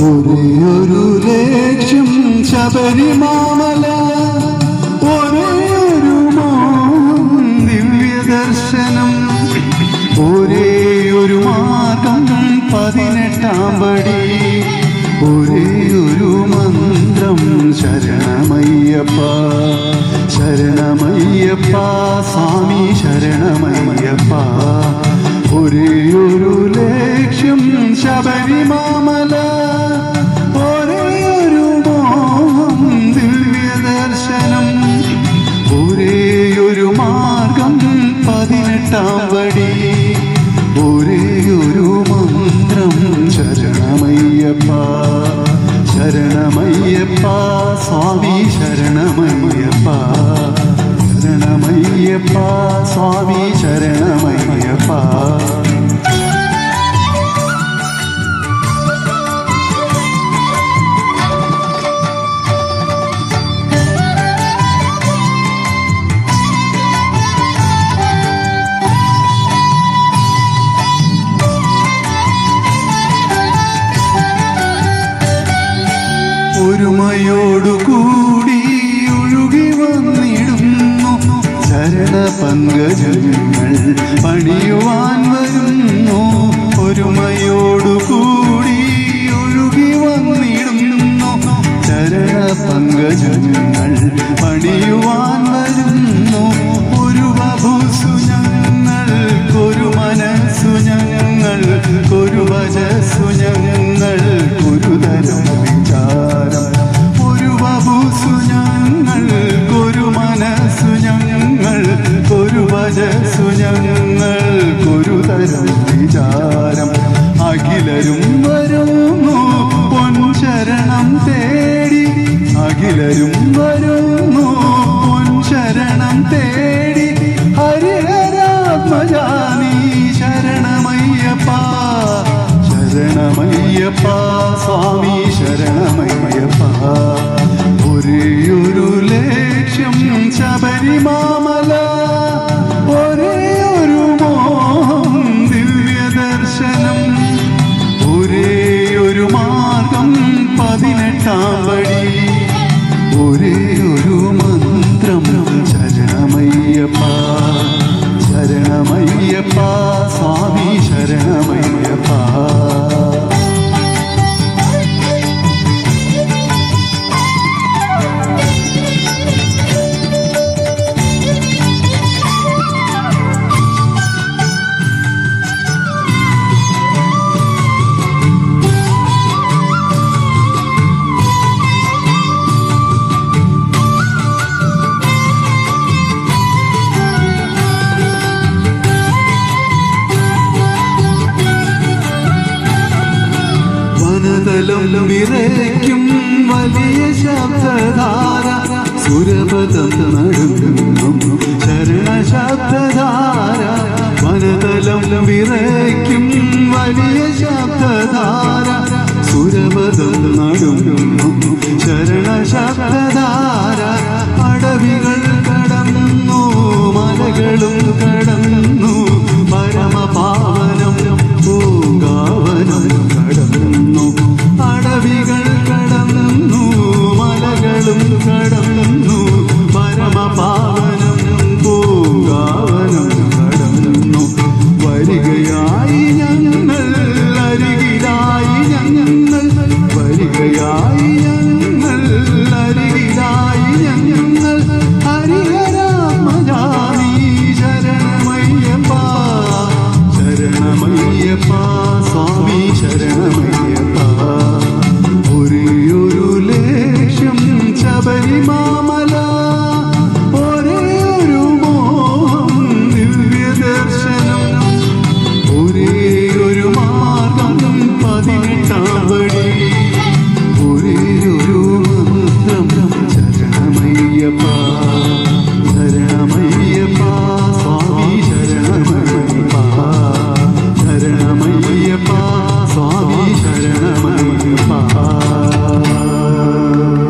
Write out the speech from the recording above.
ഒരേയൊരു ലക്ഷ്യം ശബരിമല, ഒരേയൊരു ദിവ്യദർശനം, ഒരേയൊരു മാർഗം 18-ാം പടി, ഒരേയൊരു മന്ത്രം ശരണമയ്യപ്പ ശരണമയ്യപ്പ സ്വാമി ശരണമയ്യപ്പ. ഒരേയൊരു ലക്ഷ്യം ശബരിമല, ഒരേയൊരു ദിവ്യദർശനം, ഒരേയൊരു മാർഗം 18-ാം പടി, ഒരേയൊരു മന്ത്രം ശരണമയ്യപ്പ ശരണമയ്യപ്പ സ്വാമി ശരണമയ്യപ്പ ശരണമയ്യപ്പ സ്വാമി ശരണമയ്യപ്പ. ഒരുമയോടുകൂടി ഒഴുകി വന്നിടുന്നു ചരണപങ്കജങ്ങൾ പണിയുവാൻ വരുന്നു. ഒരുമയോടുകൂടി ഒഴുകി വന്നിടുന്നു ചരണപങ്കജങ്ങൾ പണിയുവാൻ വരുന്നു. ഒരു വപുസു ഞങ്ങൾക്കൊരു മനസ്സു ഞങ്ങൾക്കൊരു വചസ്സു ഞങ്ങൾക്കൊരു തരം വിചാരം. ഒരു വപുസു ഞങ്ങൾക്കൊരു മനസ്സു ഞങ്ങൾക്കൊരു വചസ്സു ഞങ്ങൾക്കൊരു തരം വിചാരം. അഖിലരും വരുന്നു പൊൻശരണം തേടി, അഖിലരും വരുന്നു പൊൻശരണം തേടി. ഹരിഹരാത്മജാനി ശരണമയ്യപ്പ ശരണമയ്യപ്പ സ്വാമി ശരണമയ്യപ്പ. ഒരേയൊരു ലക്ഷ്യം ശബരിമല, ഒരേയൊരു ദിവ്യദർശനം, ഒരേയൊരു മാർഗം 18-ാം പടി, ഒരേയൊരു മന്ത്രം ശരണമയ്യപ്പ ശരണമയ്യപ്പ സ്വാമി ശരണമയ്യപ്പ. വനതലം വിറയ്ക്കും വലിയ ശബ്ദധാര, സുരപദം നടുങ്ങും ശരണശബ്ദധാര. വനതലം വിറയ്ക്കും വലിയ ശബ്ദധാര, സുരപദം നടുങ്ങും ശരണശബ്ദധാര. അടവികൾ കടന്നു മലകളും കടന്നു